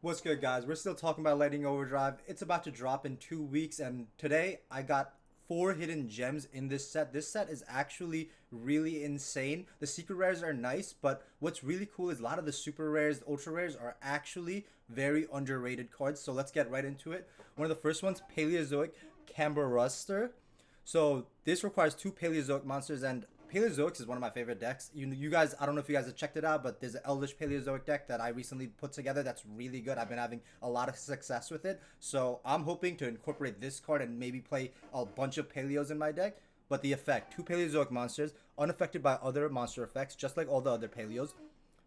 What's good, guys? We're still talking about Lightning Overdrive. It's about to drop in 2 weeks, and today I got four hidden gems in this set. This set is actually really insane. The secret rares are nice, but what's really cool is a lot of the super rares, the ultra rares, are actually very underrated cards. So let's get right into it. One of the first ones, Paleozoic Cambaruster. So this requires two Paleozoic monsters, and Paleozoics is one of my favorite decks. You guys, I don't know if you guys have checked it out, but there's an Elvish Paleozoic deck that I recently put together that's really good. I've been having a lot of success with it. So I'm hoping to incorporate this card and maybe play a bunch of Paleos in my deck. But the effect, two Paleozoic monsters, unaffected by other monster effects, just like all the other Paleos,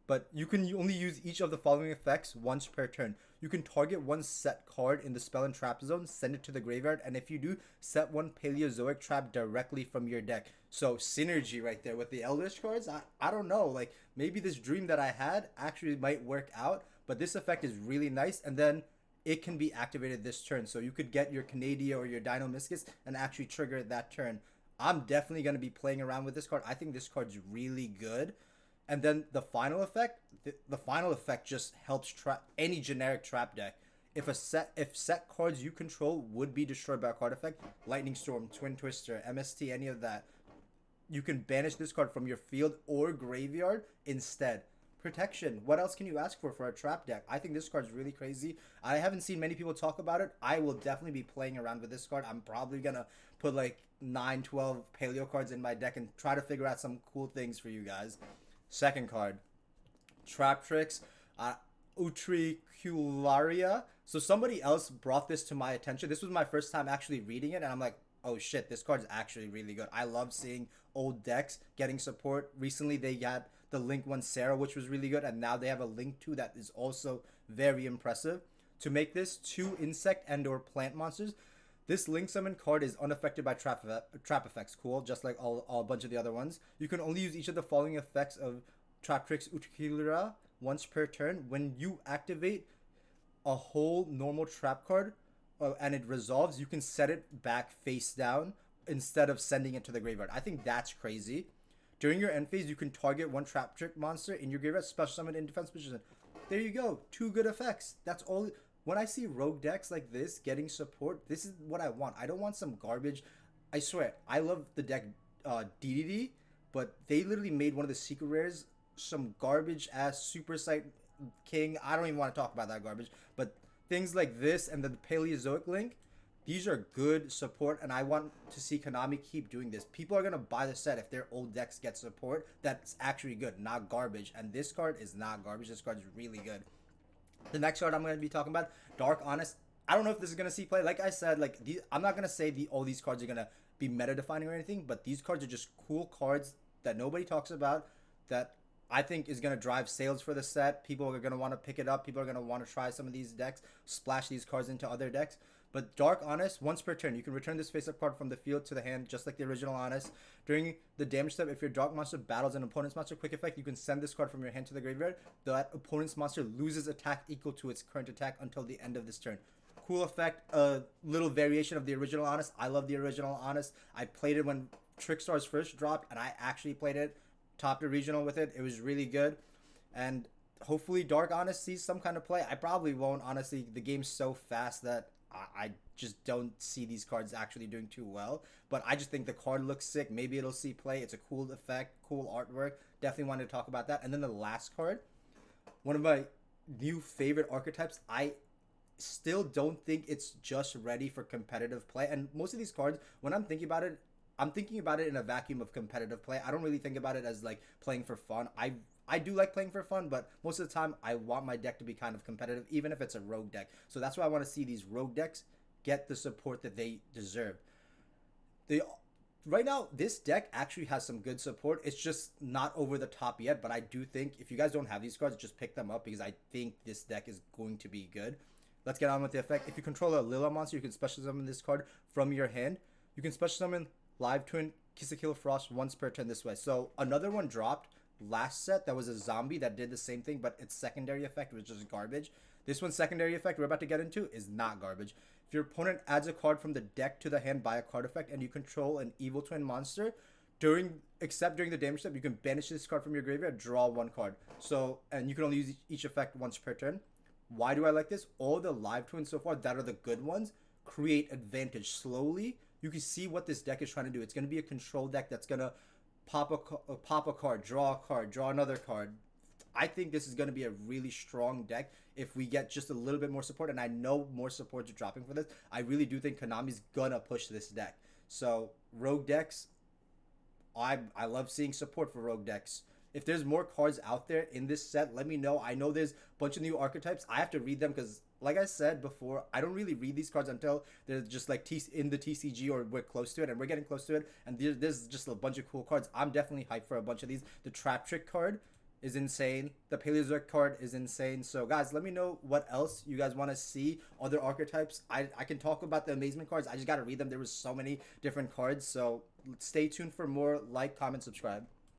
but you can only use each of the following effects once per turn. You can target one set card in the spell and trap zone, send it to the graveyard, and if you do, set one Paleozoic trap directly from your deck. So synergy right there with the Elvish cards. I don't know, like maybe this dream that I had actually might work out, but this effect is really nice, and then it can be activated this turn. So you could get your Canadia or your Dino-Miscus and actually trigger it that turn. I'm definitely going to be playing around with this card. I think this card's really good. And then the final effect, the final effect just helps trap any generic trap deck. If set cards you control would be destroyed by a card effect, Lightning Storm, Twin Twister, MST, any of that, you can banish this card from your field or graveyard instead. Protection. What else can you ask for a trap deck? I think this card's really crazy. I haven't seen many people talk about it. I will definitely be playing around with this card. I'm probably gonna put like 9, 12 Paleo cards in my deck and try to figure out some cool things for you guys. Second card, Trap Tricks, Utricularia. So somebody else brought this to my attention. This was my first time actually reading it, and I'm like, oh shit, this card's actually really good. I love seeing old decks getting support. Recently, they got the Link 1 Sarah, which was really good, and now they have a Link 2 that is also very impressive. To make this two insect and or plant monsters, this Link Summon card is unaffected by trap effects. Cool, just like all a bunch of the other ones. You can only use each of the following effects of Trap Tricks Utkilira once per turn. When you activate a whole normal trap card and it resolves, you can set it back face down instead of sending it to the graveyard. I think that's crazy. During your end phase, you can target one trap trick monster in your graveyard, special summon in defense position. There you go. Two good effects. That's all. When I see rogue decks like this getting support, this is what I want. I don't want some garbage. I swear, I love the deck DDD, but they literally made one of the secret rares some garbage ass Super Sight King. I don't even want to talk about that garbage, but things like this and the Paleozoic Link, these are good support, and I want to see Konami keep doing this. People are gonna buy the set if their old decks get support that's actually good, not garbage. And this card is not garbage. This card is really good. The next card I'm going to be talking about, Dark Honest. I don't know if this is going to see play. Like I said, I'm not going to say all these cards are going to be meta defining or anything, but these cards are just cool cards that nobody talks about that I think is going to drive sales for the set. People are going to want to pick it up. People are going to want to try some of these decks, splash these cards into other decks. But Dark Honest, once per turn, you can return this face-up card from the field to the hand, just like the original Honest. During the damage step, if your Dark Monster battles an opponent's monster, quick effect, you can send this card from your hand to the graveyard. That opponent's monster loses attack equal to its current attack until the end of this turn. Cool effect, a little variation of the original Honest. I love the original Honest. I played it when Trickstars first dropped, and I actually played it, topped the regional with it. It was really good. And hopefully Dark Honest sees some kind of play. I probably won't, honestly. The game's so fast that I just don't see these cards actually doing too well. But I just think the card looks sick. Maybe it'll see play. It's a cool effect, cool artwork. Definitely wanted to talk about that. And then the last card, one of my new favorite archetypes. I still don't think it's just ready for competitive play. And most of these cards, when I'm thinking about it, I'm thinking about it in a vacuum of competitive play. I don't really think about it as like playing for fun. I do like playing for fun, but most of the time I want my deck to be kind of competitive, even if it's a rogue deck. So that's why I want to see these rogue decks get the support that they deserve. They right now this deck actually has some good support. It's just not over the top yet, but I do think if you guys don't have these cards, just pick them up because I think this deck is going to be good. Let's get on with the effect. If you control a Lila monster, you can special summon this card from your hand. You can special summon Live Twin Kisakila Frost once per turn this way. So another one dropped last set that was a zombie that did the same thing, but its secondary effect was just garbage. This one's secondary effect we're about to get into is not garbage. If your opponent adds a card from the deck to the hand by a card effect and you control an evil twin monster, during the damage step, you can banish this card from your graveyard, draw one card. So and you can only use each effect once per turn. Why do I like this? All the live twins so far that are the good ones create advantage slowly. You can see what this deck is trying to do. It's going to be a control deck that's going to pop a card, draw a card, draw another card. I think this is going to be a really strong deck if we get just a little bit more support, and I know more supports are dropping for this. I really do think Konami's gonna push this deck. So rogue decks, I love seeing support for rogue decks. If there's more cards out there in this set, let me know. I know there's a bunch of new archetypes. I have to read them because, like I said before, I don't really read these cards until they're just like in the TCG or we're close to it, and we're getting close to it. And there's just a bunch of cool cards. I'm definitely hyped for a bunch of these. The Trap Trick card is insane. The Paleozoic card is insane. So guys, let me know what else you guys want to see. Other archetypes. I can talk about the amazement cards. I just got to read them. There was so many different cards. So stay tuned for more. Like, comment, subscribe.